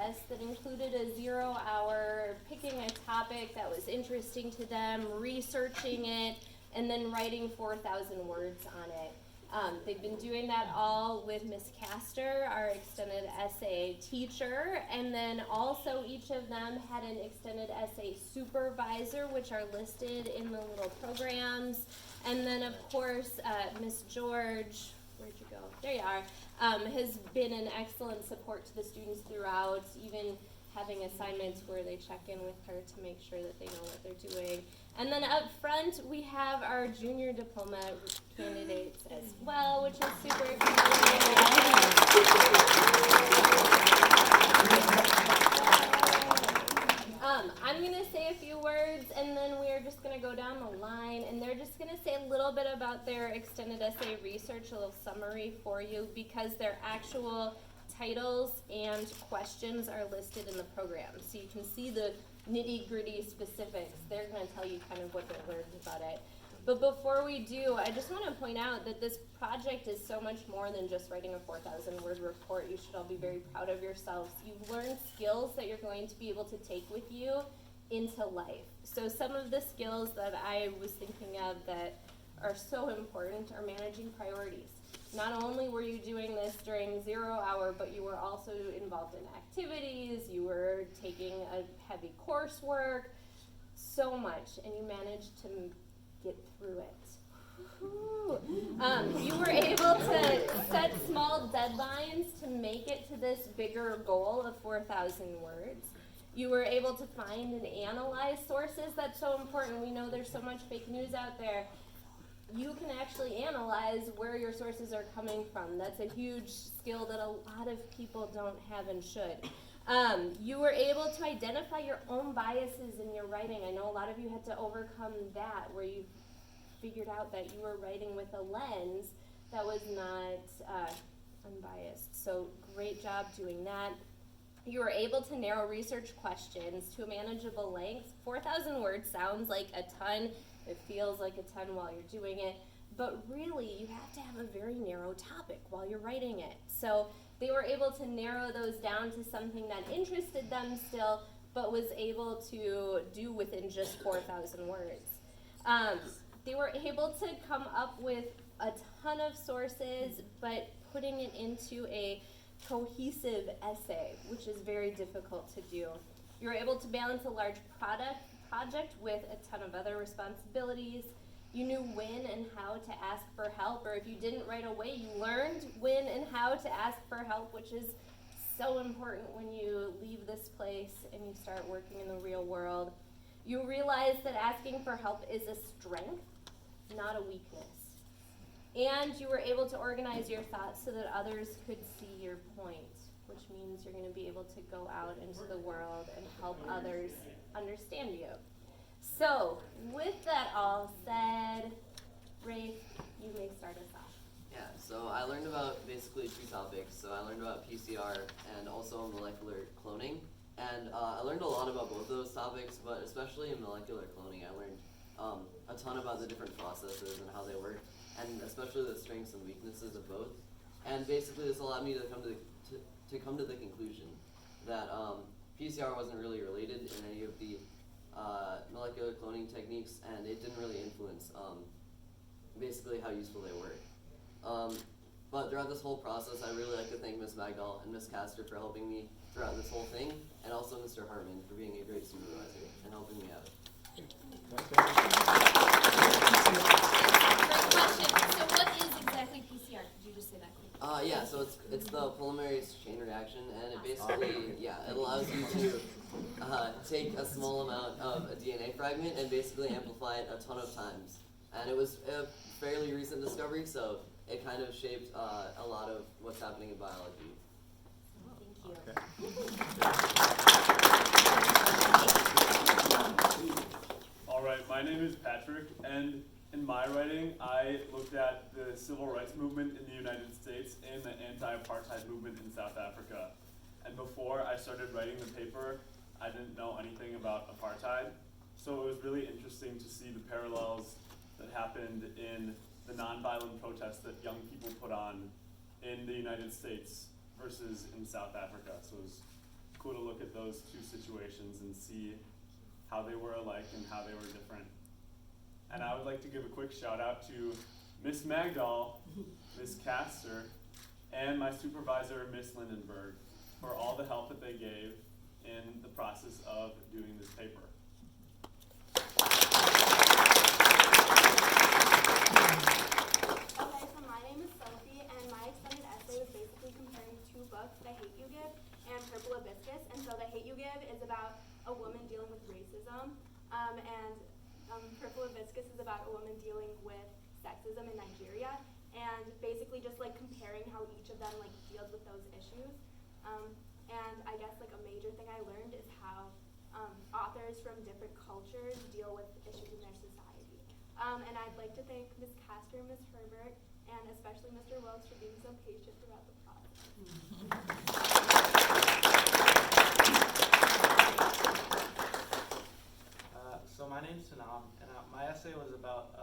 test that included a 0 hour picking a topic that was interesting to them, researching it, and then writing 4,000 words on it. They've been doing that all with Miss Castor, our extended essay teacher, and then also each of them had an extended essay supervisor, which are listed in the little programs. And then of course, Miss George, where'd you go? There you are, has been an excellent support to the students throughout, even having assignments where they check in with her to make sure that they know what they're doing. And then up front, we have our junior diploma candidates as well, which is super exciting. I'm going to say a few words, and then we are just going to go down the line, and they're just going to say a little bit about their extended essay research, a little summary for you, because their actual titles and questions are listed in the program. So you can see the nitty-gritty specifics. They're going to tell you kind of what they learned about it. But before we do, I just want to point out that this project is so much more than just writing a 4,000-word report. You should all be very proud of yourselves. You've learned skills that you're going to be able to take with you into life. So some of the skills that I was thinking of that are so important are managing priorities. Not only were you doing this during 0 hour, but you were also involved in activities, you were taking a heavy coursework, so much, and you managed to get through it. You were able to set small deadlines to make it to this bigger goal of 4,000 words. You were able to find and analyze sources. That's so important. We know there's so much fake news out there. You can actually analyze where your sources are coming from. That's a huge skill that a lot of people don't have and should. You were able to identify your own biases in your writing. I know a lot of you had to overcome that, where you figured out that you were writing with a lens that was not unbiased. So great job doing that. You were able to narrow research questions to a manageable length. 4,000 words sounds like a ton. It feels like a ton while you're doing it. But really, you have to have a very narrow topic while you're writing it. So they were able to narrow those down to something that interested them still, but was able to do within just 4,000 words. They were able to come up with a ton of sources, but putting it into a cohesive essay, which is very difficult to do. You were able to balance a large project with a ton of other responsibilities. You knew when and how to ask for help, or if you didn't right away, you learned when and how to ask for help, which is so important when you leave this place and you start working in the real world. You realize that asking for help is a strength, not a weakness. And you were able to organize your thoughts so that others could see your point, which means you're going to be able to go out into the world and help others understand you. So, with that all said, Rafe, you may start us off. Yeah, so I learned about basically two topics. So I learned about PCR and also molecular cloning. And I learned a lot about both of those topics, but especially in molecular cloning, I learned a ton about the different processes and how they work, and especially the strengths and weaknesses of both. And basically this allowed me to come to the conclusion that PCR wasn't really related in any of the molecular cloning techniques, and it didn't really influence basically how useful they were. But throughout this whole process, I really like to thank Ms. Magdahl and Ms. Castor for helping me throughout this whole thing, and also Mr. Hartman for being a great supervisor and helping me out. Great question. So what is exactly PCR? Could you just say that quickly? Yeah, so it's the polymerase chain reaction, and it basically, it allows you to take a small amount of a DNA fragment and basically amplify it a ton of times. And it was a fairly recent discovery, so it kind of shaped a lot of what's happening in biology. All right, my name is Patrick, and in my writing, I looked at the civil rights movement in the United States and the anti-apartheid movement in South Africa. And before I started writing the paper, I didn't know anything about apartheid. So it was really interesting to see the parallels that happened in the nonviolent protests that young people put on in the United States versus in South Africa. So it was cool to look at those two situations and see how they were alike and how they were different. And I would like to give a quick shout out to Miss Magdahl, Miss Castor, and my supervisor, Miss Lindenberg, for all the help that they gave in the process of doing this paper. Okay, so my name is Sophie, and my extended essay was basically comparing two books, The Hate U Give and Purple Hibiscus. And so The Hate U Give is about a woman dealing with racism, and Purple Hibiscus is about a woman dealing with sexism in Nigeria, and basically just like comparing how each of them like deals with those issues. And I guess like a major thing I learned is how authors from different cultures deal with issues in their society. And I'd like to thank Ms. Castor and Ms. Herbert, and especially Mr. Wells for being so patient throughout the process. So my name's Sanam, and my essay was about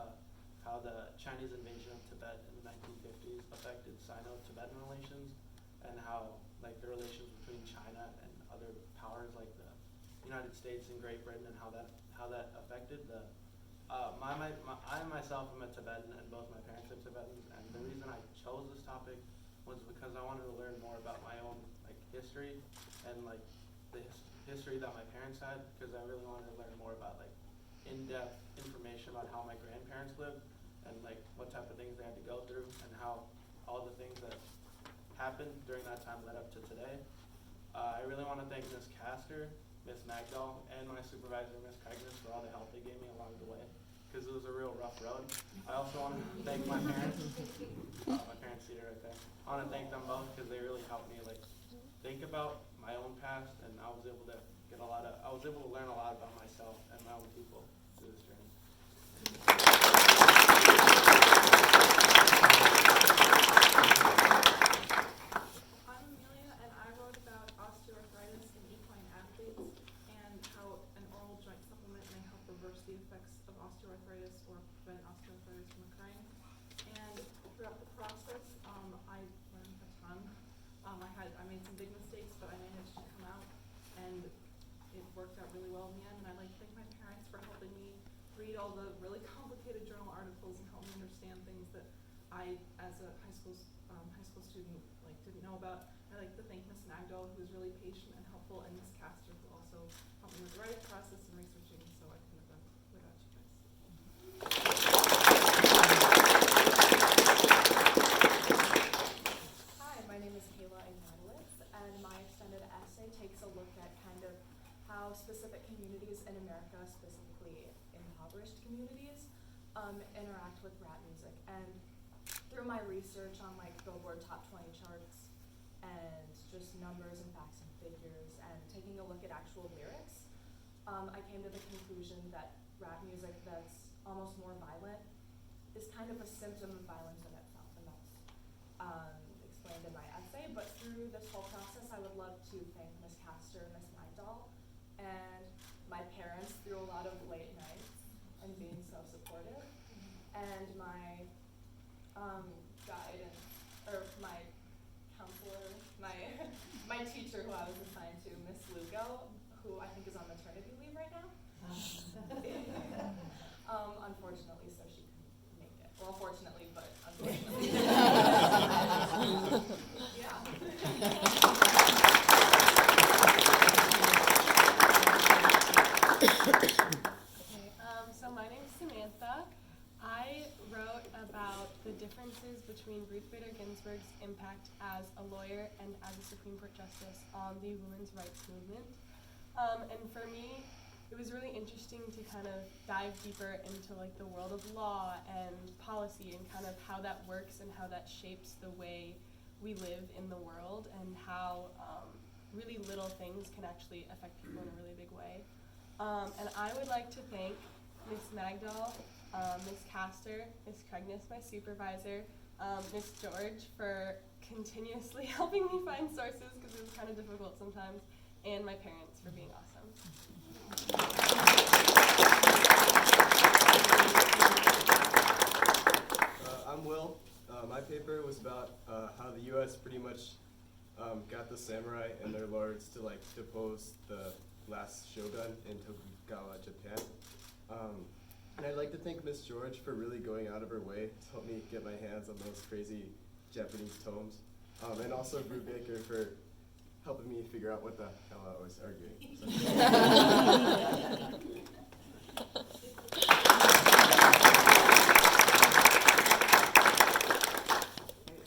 how the Chinese invasion of Tibet in the 1950s affected Sino-Tibetan relations, and how like the relations between China and other powers like the United States and Great Britain, and how that affected the. I myself am a Tibetan, and both my parents are Tibetans, and the reason I chose this topic was because I wanted to learn more about my own like history and like the history that my parents had, because I really wanted to learn more about like in-depth information about how my grandparents lived and like what type of things they had to go through, and how all the things that happened during that time led up to today. I really want to thank Ms. Castor, Ms. Magdahl, and my supervisor, Ms. Craignis, for all the help they gave me along the way, because it was a real rough road. I also want to thank my parents. My parents see it right there. I want to thank them both because they really helped me like think about my own past, and I was able to learn a lot about myself and my own people through this journey. I'm Amelia, and I wrote about osteoarthritis in equine athletes and how an oral joint supplement may help reverse the effects of osteoarthritis or prevent osteoarthritis from occurring. And throughout the process, I learned a ton. I made some big mistakes, but I managed to come out, and it worked out really well in the end. And I'd like to thank my parents for helping me read all the really complicated journal articles and help me understand things that I, as a high school student, like didn't know about. I'd like to thank Ms. Magdahl, who was really patient and helpful, and Ms. Castor, who also helped me with the writing process and researching, so I couldn't have done it without you guys. Hi, my name is Kayla Ignatowicz, and my extended essay takes a look at kind of how specific communities in America, specifically impoverished communities, interact with rap music. And through my research on like Billboard Top 20 charts and just numbers and facts and figures and taking a look at actual lyrics, I came to the conclusion that rap music that's almost more violent is kind of a symptom of violence in itself, and that's explained in my essay. But through this whole process, I would love to thank Ms. Castor and Ms. Magdahl and my parents through a lot of late nights and being so supportive, and my guide or my counselor, my teacher who I was assigned to, Miss Lugo, who I think is on maternity leave right now. Unfortunately, so she couldn't make it. Well, fortunately, but unfortunately. Yeah. So my name's Samantha. I wrote about the differences between Ruth Bader Ginsburg's impact as a lawyer and as a Supreme Court justice on the women's rights movement. And for me, it was really interesting to kind of dive deeper into like the world of law and policy and kind of how that works and how that shapes the way we live in the world, and how really little things can actually affect people in a really big way. And I would like to thank Ms. Magdahl, Ms. Castor, Ms. Craignis, my supervisor, Ms. George for continuously helping me find sources because it was kind of difficult sometimes, and my parents for being awesome. I'm Will. My paper was about how the U.S. pretty much got the samurai and their lords to like depose the last shogun in Tokugawa, Japan. And I'd like to thank Miss George for really going out of her way to help me get my hands on those crazy Japanese tomes. And also Brew Baker for helping me figure out what the hell I was arguing.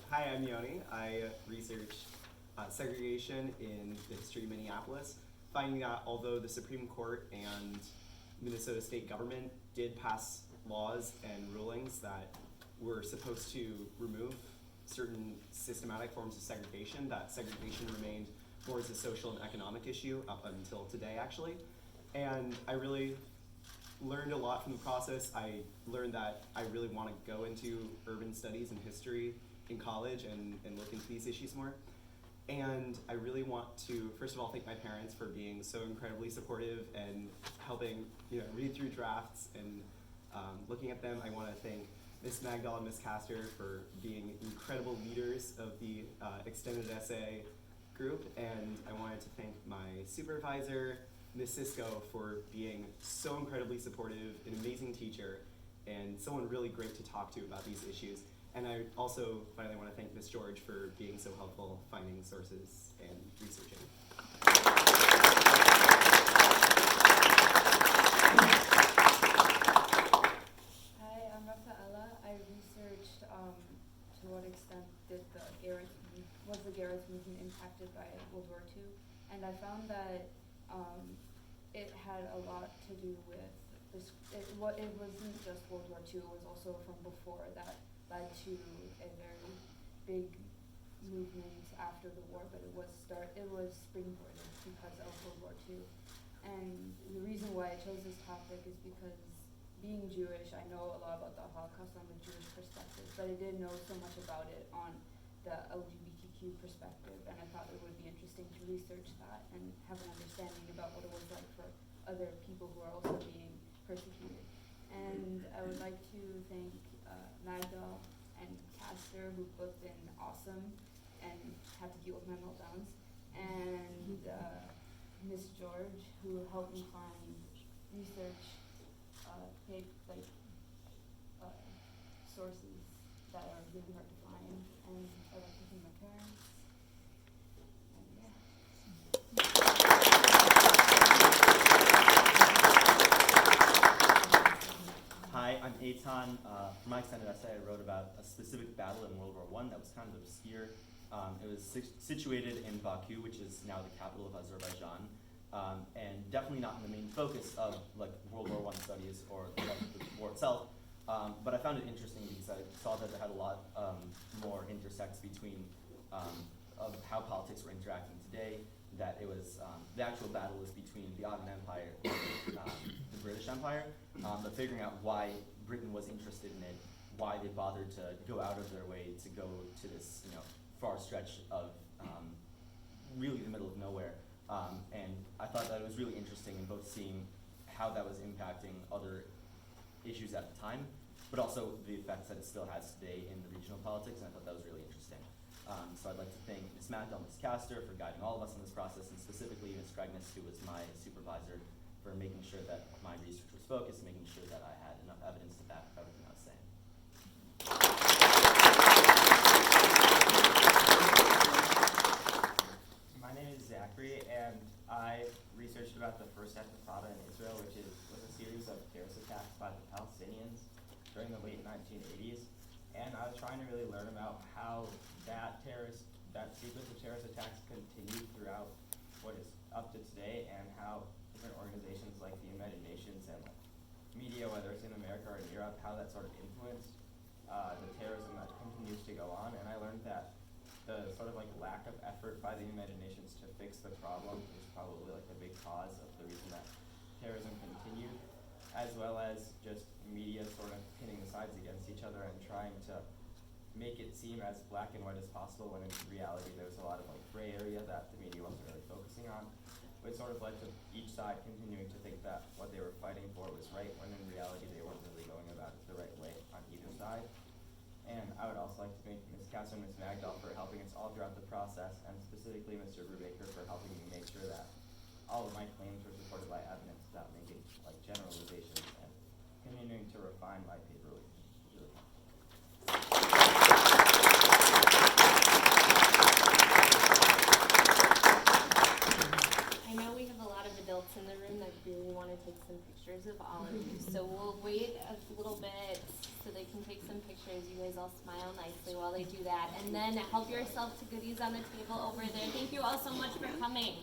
Hi, I'm Yoni. I research segregation in the history of Minneapolis, finding that although the Supreme Court and Minnesota state government did pass laws and rulings that were supposed to remove certain systematic forms of segregation, that segregation remained more as a social and economic issue up until today, actually. And I really learned a lot from the process. I learned that I really want to go into urban studies and history in college and look into these issues more. And I really want to, first of all, thank my parents for being so incredibly supportive and helping, read through drafts and looking at them. I want to thank Miss Magdal and Miss Castor for being incredible leaders of the extended essay group. And I wanted to thank my supervisor, Miss Cisco, for being so incredibly supportive, an amazing teacher, and someone really great to talk to about these issues. And I also finally want to thank Miss George for being so helpful finding sources and researching. Hi, I'm Rafaela. I researched to what extent was the Garrett movement impacted by World War II, and I found that it had a lot to do with this. It wasn't just World War II; it was also from before that led to a very big movement after the war, but it was springboarded because of World War II. And the reason why I chose this topic is because being Jewish, I know a lot about the Holocaust on the Jewish perspective, but I didn't know so much about it on the LGBTQ perspective, and I thought it would be interesting to research that and have an understanding about what it was like for other people who are also being persecuted. And I would like to thank Magdal and Castor, who both been awesome and had to deal with my meltdowns, and Miss George, who helped me find research, sources that are really hard to find, and I'd like to thank my parents, and yeah. Hi, I'm Eitan. For my extended essay, I wrote about a specific battle in World War I that was kind of obscure. It was situated in Baku, which is now the capital of Azerbaijan, and definitely not in the main focus of World War I studies or the war itself. But I found it interesting because I saw that it had a lot more intersects between of how politics were interacting today. That it was the actual battle was between the Ottoman Empire and the British Empire, but figuring out why Britain was interested in it, why they bothered to go out of their way to go to this far stretch of really the middle of nowhere, and I thought that it was really interesting in both seeing how that was impacting other issues at the time, but also the effects that it still has today in the regional politics, and I thought that was really interesting. So I'd like to thank Ms. Magdal and Ms. Castor for guiding all of us in this process, and specifically Ms. Kragnes, who was my supervisor, for making sure that my research was focused, making sure that I had enough evidence to back up everything I was saying. My name is Zachary, and I researched about the first Intifada in Israel, which was a series of terrorist attacks by the Palestinians during the late 1980s. And I was trying to really learn about how that sequence of terrorist attacks continued throughout what is up to today, and how different organizations like the United Nations and media, whether it's in America or in Europe, how that sort of influenced the terrorism that continues to go on. And I learned that the sort of lack of effort by the United Nations to fix the problem is probably a big cause of the reason that terrorism continued, as well as just media sort of pinning the sides against each other and trying to make it seem as black and white as possible, when in reality there was a lot of gray area that the media wasn't really focusing on, which sort of led to each side continuing to think that what they were fighting for was right, when in reality they weren't really going about it the right way on either side. And I would also also like to thank Ms. Castle and Ms. Magdal for helping us all throughout the process, and specifically Mr. Brubaker for helping me make sure that all of my claims were supported by evidence without making like generalizations and continuing to refine my paper with me. It was really fun. I know we have a lot of adults in the room that really want to take some pictures of all of you. So we'll wait a little bit so they can take some pictures. You guys all smile nicely while they do that. And then help yourself to goodies on the table over there. Thank you all so much for coming.